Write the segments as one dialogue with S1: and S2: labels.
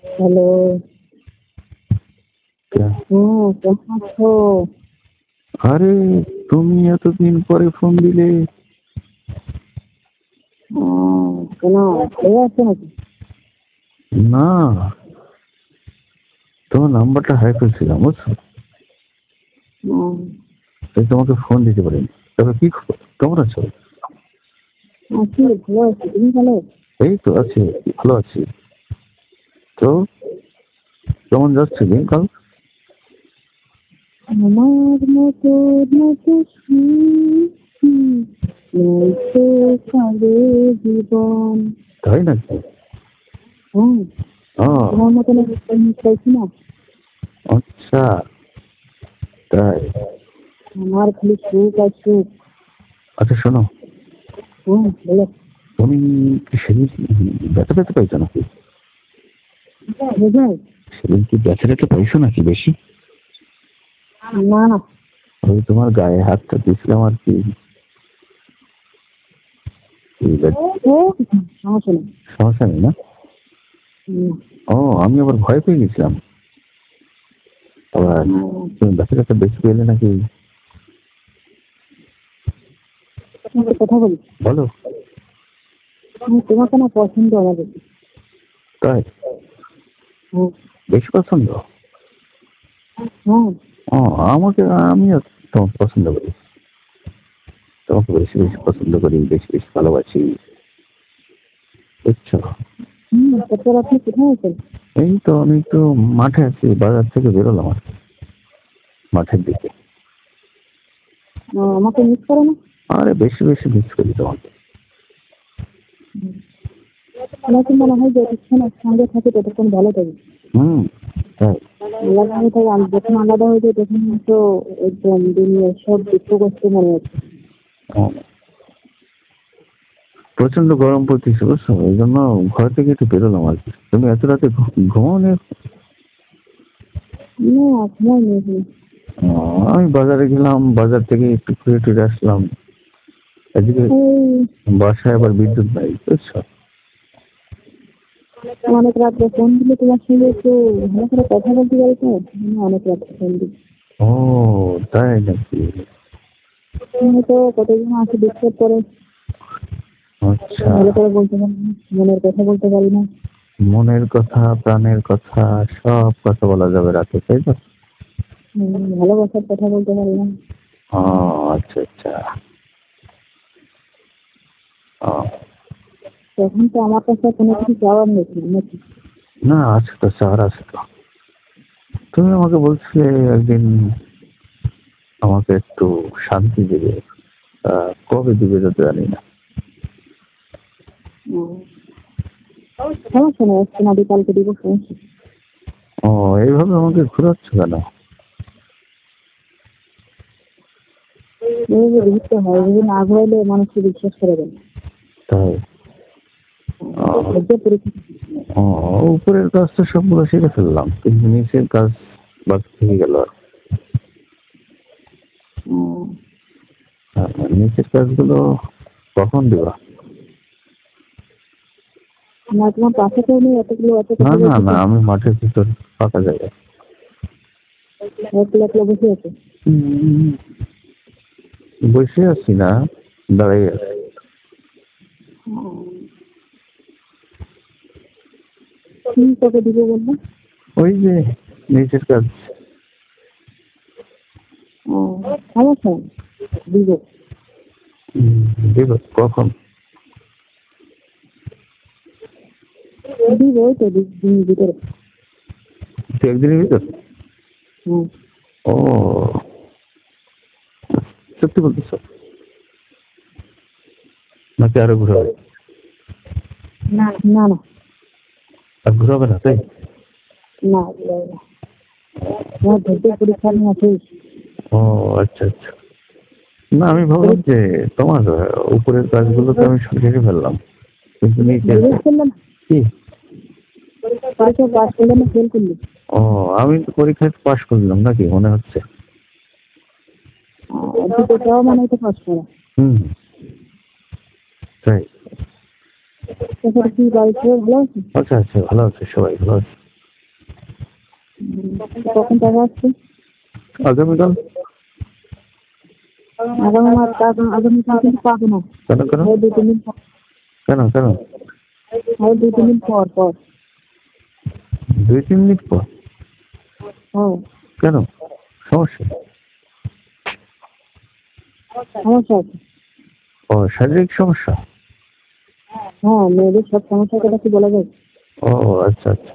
S1: Hello. কেমন আছো?
S2: আরে, তুমি এতদিন পরে ফোন দিলে।
S1: কেন, ভালো আছো নাকি?
S2: না, তোমার নাম্বারটা হাই করছিলাম বুঝছো, তাই তোমাকে ফোন দিতে পারিনি। তবে কি খবর, কেমন আছো?
S1: আছি, ভালো আছি। তুমি ভালো?
S2: এই তো আছি, ভালো আছি। তো কেমন যাচ্ছে দিনকাল?
S1: আমার মতো মতো সুখী নয়তো কারো জীবন।
S2: তাই নাকি?
S1: হ্যাঁ,
S2: ও
S1: তোমার মতন চাইছি না।
S2: আচ্ছা, তাই।
S1: আমার খালি সুখ আর সুখ।
S2: আচ্ছা শোনো,
S1: বলো।
S2: তুমি কি সেদিন ব্যথা ব্যথা পাইছো নাকি?
S1: বোঝাই?
S2: সেদিন কি ব্যথা ব্যথা পাইছো নাকি বেশি?
S1: না না।
S2: ওই তোমার গায়ে হাতটা দিয়েছিলাম আর কি।
S1: সমস্যা নেই।
S2: সমস্যা নেই না? ও, আমি আবার ভয় পেয়ে গেছিলাম। আবার তুমি ব্যথা ব্যথা বেশি পেলে নাকি?
S1: কথা বলি,
S2: বলো।
S1: তোমাকে না পছন্দ আমাদের।
S2: তাই? বেশি পছন্দ?
S1: হ্যাঁ।
S2: ও, আমাকে আমিও তোমাকে পছন্দ করি। তোমাকে বেশি বেশি পছন্দ করি, বেশি বেশি ভালোবাসি, বুঝছো?
S1: তারপর আপনি কোথায় আছেন?
S2: এই তো আমি একটু মাঠে আছি, বাজার থেকে বেরোলাম আর কি, মাঠের দিকে।
S1: আমাকে মিস করো না?
S2: আরে বেশি বেশি মিস করি তোমাকে।
S1: আমাকে মনে হয় যতক্ষণ একসঙ্গে থাকে ততক্ষণ ভালো থাকে।
S2: তাই।
S1: আলাদা হয়ে থাকে, যখন আলাদা হয়ে যায় তখন তো একদম দুনিয়ার সব দুঃখ কষ্ট মনে হচ্ছে।
S2: ও, প্রচন্ড গরম পড়তেছে বুঝছো, এই জন্য ঘর থেকে একটু বেরোলাম আর কি। তুমি এত রাতে ঘুমাও নি?
S1: না, সময় নেই।
S2: আমি বাজারে গেলাম, বাজার থেকে একটু ঘুরে টুরে আসলাম। এদিকে বাসায় আবার বিদ্যুৎ নাই বুঝছো।
S1: অনেক রাত্রে ফোন দিলে তোমার সঙ্গে একটু ভালো করে কথা বলতে পারি তো, অনেক রাত্রে ফোন দিই।
S2: ও, তাই নাকি?
S1: তুমি তো কতজন আছে ডিস্টার্ব করে,
S2: আচ্ছা,
S1: ভালো করে বলতে পারি না, মনের কথা বলতে পারি না।
S2: মনের কথা প্রাণের কথা সব কথা বলা যাবে রাতে, তাই তো?
S1: ভালোবাসার কথা বলতে পারি না।
S2: ও, আচ্ছা আচ্ছা। ও,
S1: তখন তো আমার কাছে কোনো কিছু চাওয়ার নেই নাকি?
S2: না আছে তো, স্যার আছে তো। তুমি আমাকে বলছিলে একদিন আমাকে একটু শান্তি দেবে, কবে দিবে তো জানি না।
S1: সমস্যা নেই, আজকে না দিয়ে কালকে দিব, সমস্যা।
S2: ও, এইভাবে আমাকে ঘুরাচ্ছ কেন?
S1: এইভাবে ঘুরতে হয়, যদি না ঘুরাইলে মানুষকে বিশ্বাস করে দেয়।
S2: তাই?
S1: পরীক্ষা।
S2: উপরের কাজটা সবগুলো শিখে ফেললাম, কিন্তু নিচের কাজ বাকি থেকে গেল। নিচের কাজগুলো কখন দিবা?
S1: না, তোমার পাশে কেউ নেই এতগুলো এত
S2: না
S1: কথা
S2: না
S1: বলতে?
S2: না, আমি মাঠের ভিতর ফাঁকা জায়গায়
S1: একলা একলা বসে আছে।
S2: বসে আছি না, দাঁড়িয়ে আছি।
S1: কি তোকে দিব বলবো?
S2: ওই যে নিচের কাজ।
S1: সমস্যা দিব।
S2: দিব কখন?
S1: দিব, ওই তো দিনের ভিতরে।
S2: একদিনের ভিতর? ও, সত্যি বলতেছ নাকি আরো ঘুরাবে?
S1: না না না।
S2: আর ঘুরাবে না তাই?
S1: না, তোমার ধৈর্য পরীক্ষা নিয়ে আছে।
S2: ও, আচ্ছা আচ্ছা। না, আমি ভাবলাম যে তোমার উপরের কাজগুলো তো আমি সব শিখে ফেললাম, কিন্তু নিচের কি?
S1: পরীক্ষা পাস করলে না ফেল করলি?
S2: ও, আমি তো পরীক্ষায় পাশ করলাম নাকি মনে হচ্ছে।
S1: দুটোটাও মানে তো পাস করা।
S2: তাই?
S1: তারপরে কি বাড়িতে ভালো আছে?
S2: আচ্ছা আচ্ছা, ভালো আছে, সবাই ভালো আছে।
S1: কখন টাকা আসছে?
S2: আগামীকাল।
S1: আগামীকাল কিন্তু পাবো না।
S2: কেন কেন
S1: আর 2-3 দিন পর।
S2: কেন কেন
S1: আর 2-3 দিন পর পর।
S2: 2-3 মিনিট পর?
S1: হ্যাঁ,
S2: কেন? সমস্যা?
S1: সমস্যা আছে।
S2: ও, শারীরিক সমস্যা?
S1: হ্যাঁ, মেয়েদের সব সমস্যার কথা কি বলা যায়?
S2: ও আচ্ছা আচ্ছা,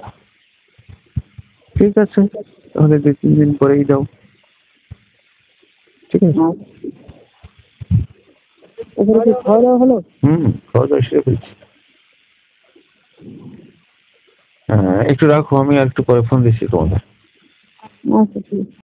S2: ঠিক আছে, তাহলে 2-3 দিন পরেই যাও। ঠিক আছে।
S1: হ্যাঁ, এবারে কি খাওয়া দাওয়া হলো?
S2: খাওয়া দাওয়া সেরে ফেলছি। হ্যাঁ, একটু রাখো, আমি আর একটু পরে ফোন দিচ্ছি তোমাদের।
S1: আচ্ছা, ঠিক আছে।